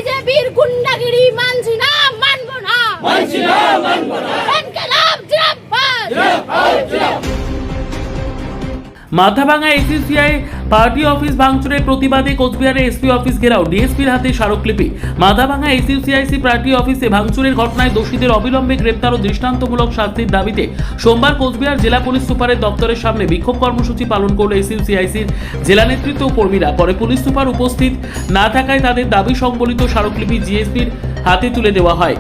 বিজেপির গুন্ডাগিরি মানছি না, মানবো না, মানছি না, মানবো না। ইনকিলাব জিন্দাবাদ। মাথাভাঙা এসইউসিআই পার্টি অফিস ভাঙচুরের প্রতিবাদে কোচবিহারে এসপি অফিস ঘেরাও, ডিএসপির হাতে স্মারকলিপি। মাথাভাঙা এসইউসিআইসি পার্টি অফিসে ভাঙচুরের ঘটনায় দোষীদের অবিলম্বে গ্রেপ্তার ও দৃষ্টান্তমূলক শাস্তির দাবিতে সোমবার কোচবিহার জেলা পুলিশ সুপারের দপ্তরের সামনে বিক্ষোভ কর্মসূচি পালন করল এসইউসিআইসির জেলা নেতৃত্ব ও কর্মীরা। পরে পুলিশ সুপার উপস্থিত না থাকায় তাদের দাবি সংবলিত স্মারকলিপি জিএসপির হাতে তুলে দেওয়া হয়।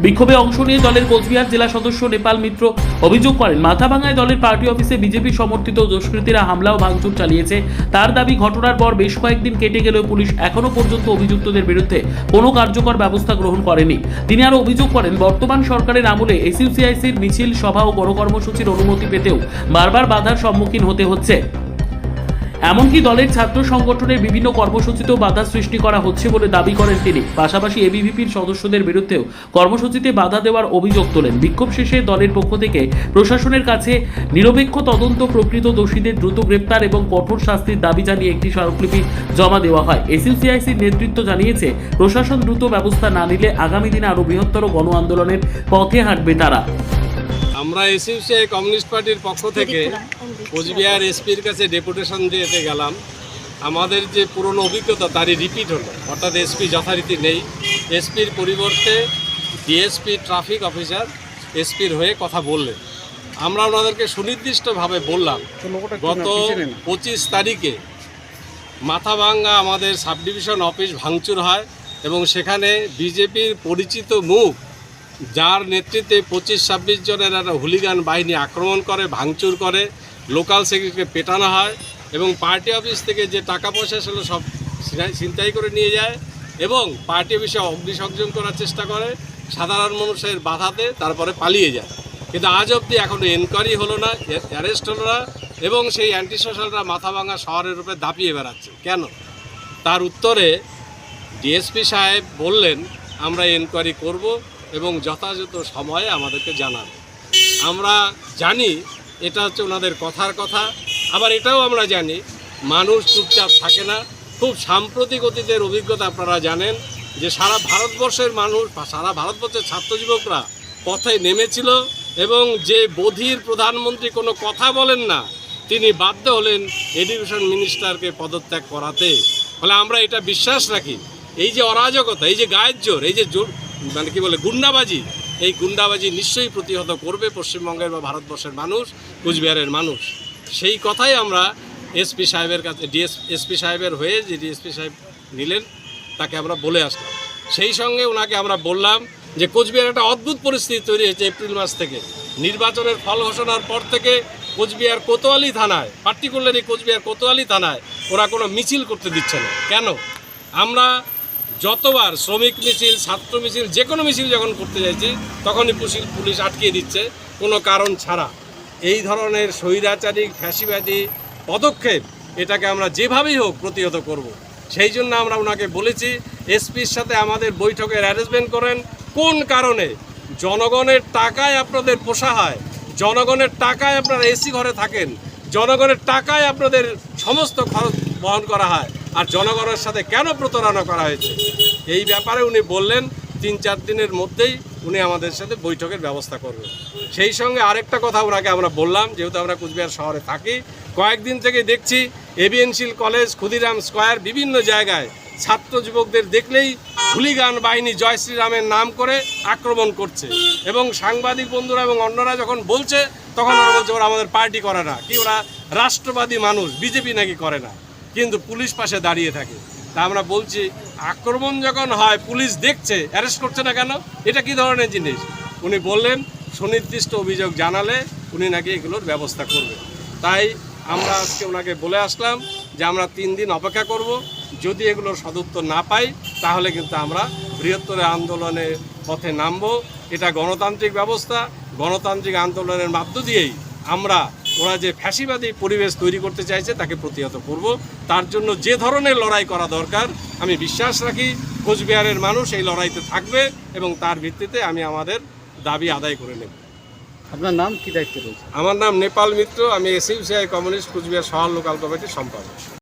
বিক্ষোভে অংশ নিয়ে দলের কোচবিহার জেলা সদস্য নেপাল মিত্র অভিযোগ করেন, মাথাভাঙায় দলের পার্টি অফিসে বিজেপি সমর্থিত দুষ্কৃতীরা হামলা ও ভাঙচুর চালিয়েছে। তার দাবি, ঘটনার পর বেশ কয়েকদিন কেটে গেলেও পুলিশ এখনো পর্যন্ত অভিযুক্তদের বিরুদ্ধে কোনো কার্যকর ব্যবস্থা গ্রহণ করেনি। তিনি আরও অভিযোগ করেন, বর্তমান সরকারের আমলে এসইউসিআইসির মিছিল, সভা ও গণকর্মসূচির অনুমতি পেতেও বারবার বাধার সম্মুখীন হতে হচ্ছে। এমনকি দলের ছাত্র সংগঠনের বিভিন্ন কর্মসূচিতেও বাধা সৃষ্টি করা হচ্ছে বলে দাবি করেন তিনি। পাশাপাশি এবিভিপির সদস্যদের বিরুদ্ধেও কর্মসূচিতে বাধা দেওয়ার অভিযোগ তোলেন। বিক্ষোভ শেষে দলের পক্ষ থেকে প্রশাসনের কাছে নিরপেক্ষ তদন্ত, প্রকৃত দোষীদের দ্রুত গ্রেপ্তার এবং কঠোর শাস্তির দাবি জানিয়ে একটি স্মারকলিপি জমা দেওয়া হয়। এসইউসিআইসির নেতৃত্ব জানিয়েছে, প্রশাসন দ্রুত ব্যবস্থা না নিলে আগামী দিনে আরও বৃহত্তর গণ আন্দোলনের পথে হাঁটবে তারা। আমরা এসইউসিআই কমিউনিস্ট পার্টির পক্ষ থেকে কোচবিহার এসপির কাছে ডেপুটেশন দিতে গেলাম। আমাদের যে পুরনো অভিজ্ঞতা তারই রিপিট হলো, অর্থাৎ এসপি যথারীতি নেই। এসপির পরিবর্তে ডিএসপি ট্রাফিক অফিসার এসপির হয়ে কথা বললেন। আমরা ওনাদেরকে সুনির্দিষ্টভাবে বললাম, গত 25 তারিখে মাথাভাঙা আমাদের সাব ডিভিশন অফিস ভাঙচুর হয় এবং সেখানে বিজেপির পরিচিত মুখ, যার নেতৃত্বে 25-26 জনের একটা হুলিগান বাহিনী আক্রমণ করে, ভাঙচুর করে, লোকাল সেক্রেটারিকে পেটানো হয় এবং পার্টি অফিস থেকে যে টাকা পয়সা ছিল সব ছিনতাই করে নিয়ে যায় এবং পার্টি অফিসে অগ্নিসংযোগ করার চেষ্টা করে, সাধারণ মানুষের বাধাতে তারপরে পালিয়ে যায়। কিন্তু আজ অবধি এখনও এনকোয়ারি হলো না, অ্যারেস্ট হলো না এবং সেই অ্যান্টি সোশ্যালরা মাথাভাঙা শহরের উপরে দাপিয়ে বেড়াচ্ছে। কেন? তার উত্তরে ডিএসপি সাহেব বললেন, আমরা এনকোয়ারি করব এবং যথাযথ সময়ে আমাদেরকে জানাবে। আমরা জানি এটা হচ্ছে ওনাদের কথার কথা। আবার এটাও আমরা জানি মানুষ চুপচাপ থাকে না। খুব সাম্প্রতিক অতীতের অভিজ্ঞতা আপনারা জানেন যে সারা ভারতবর্ষের মানুষ বা সারা ভারতবর্ষের ছাত্র যুবকরা পথে নেমেছিল এবং যে বধির প্রধানমন্ত্রী কোনো কথা বলেন না, তিনি বাধ্য হলেন এডুকেশন মিনিস্টারকে পদত্যাগ করাতে। ফলে আমরা এটা বিশ্বাস রাখি, এই যে অরাজকতা, এই যে গায়ের জোর, এই যে জোর মানে কি বলে গুন্ডাবাজি, এই গুন্ডাবাজি নিশ্চয়ই প্রতিহত করবে পশ্চিমবঙ্গের বা ভারতবর্ষের মানুষ, কুচবিহারের মানুষ। সেই কথাই আমরা এসপি সাহেবের কাছে এসপি সাহেবের হয়ে যে ডিএসপি সাহেব নিলেন তাকে আমরা বলে আসলাম। সেই সঙ্গে ওনাকে আমরা বললাম যে কোচবিহার একটা অদ্ভুত পরিস্থিতি তৈরি হয়েছে এপ্রিল মাস থেকে। নির্বাচনের ফল ঘোষণার পর থেকে কোচবিহার কোতোয়ালি থানায়, পার্টিকুলারলি কোচবিহার কোতোয়ালি থানায় ওরা কোনো মিছিল করতে দিচ্ছে না। কেন? আমরা যতবার শ্রমিক মিছিল, ছাত্র মিছিল, যে কোনো মিছিল যখন করতে যাচ্ছি তখনই পুলিশ আটকিয়ে দিচ্ছে কোনো কারণ ছাড়া। এই ধরনের স্বৈরাচারিক ফ্যাসিবাদী পদক্ষেপ এটাকে আমরা যেভাবেই হোক প্রতিহত করব। সেই জন্য আমরা ওনাকে বলেছি এসপির সাথে আমাদের বৈঠকের অ্যারেঞ্জমেন্ট করেন। কোন কারণে? জনগণের টাকায় আপনাদের পোষা হয়, জনগণের টাকায় আপনারা এসি ঘরে থাকেন, জনগণের টাকায় আপনাদের সমস্ত খরচ বহন করা হয়, আর জনগণের সাথে কেন প্রতারণা করা হয়েছে এই ব্যাপারে উনি বললেন 3-4 দিনের মধ্যেই উনি আমাদের সাথে বৈঠকের ব্যবস্থা করবেন। সেই সঙ্গে আরেকটা কথা ওনাকে আমরা বললাম, যেহেতু আমরা কুচবিহার শহরে থাকি, কয়েকদিন থেকে দেখছি এবিএনসিল কলেজ, ক্ষুদিরাম স্কোয়ার, বিভিন্ন জায়গায় ছাত্র যুবকদের দেখলেই হুলিগান বাহিনী জয় শ্রীরামের নাম করে আক্রমণ করছে এবং সাংবাদিক বন্ধুরা এবং অন্যরা যখন বলছে তখন ওরা বলছে ওরা আমাদের পার্টি করে না, কি ওরা রাষ্ট্রবাদী মানুষ, বিজেপি নাকি করে না, কিন্তু পুলিশ পাশে দাঁড়িয়ে থাকে। তা আমরা বলছি আক্রমণ যখন হয় পুলিশ দেখছে, অ্যারেস্ট করছে না কেন? এটা কি ধরনের জিনিস? উনি বললেন সুনির্দিষ্ট অভিযোগ জানালে উনি নাকি এগুলোর ব্যবস্থা করবে। তাই আমরা আজকে ওনাকে বলে আসলাম যে আমরা 3 দিন অপেক্ষা করব। যদি এগুলোর সদুত্তর না পাই তাহলে কিন্তু আমরা বৃহত্তর আন্দোলনের পথে নামব। এটা গণতান্ত্রিক ব্যবস্থা, গণতান্ত্রিক আন্দোলনের মধ্য দিয়েই আমরা ওরা যে ফ্যাসিবাদী পরিবেশ তৈরি করতে চাইছে তাকে প্রতিহত করব। তার জন্য যে ধরনের লড়াই করা দরকার আমি বিশ্বাস রাখি কোচবিহারের মানুষ এই লড়াইতে থাকবে এবং তার ভিত্তিতে আমি আমাদের দাবি আদায় করে নেব। আপনার নাম, কি দায়িত্ব রয়েছে? আমার নাম নেপাল মিত্র, আমি এসইউসিআই কমিউনিস্ট কুচবিহার শহর লোকাল কমিটির সম্পাদক।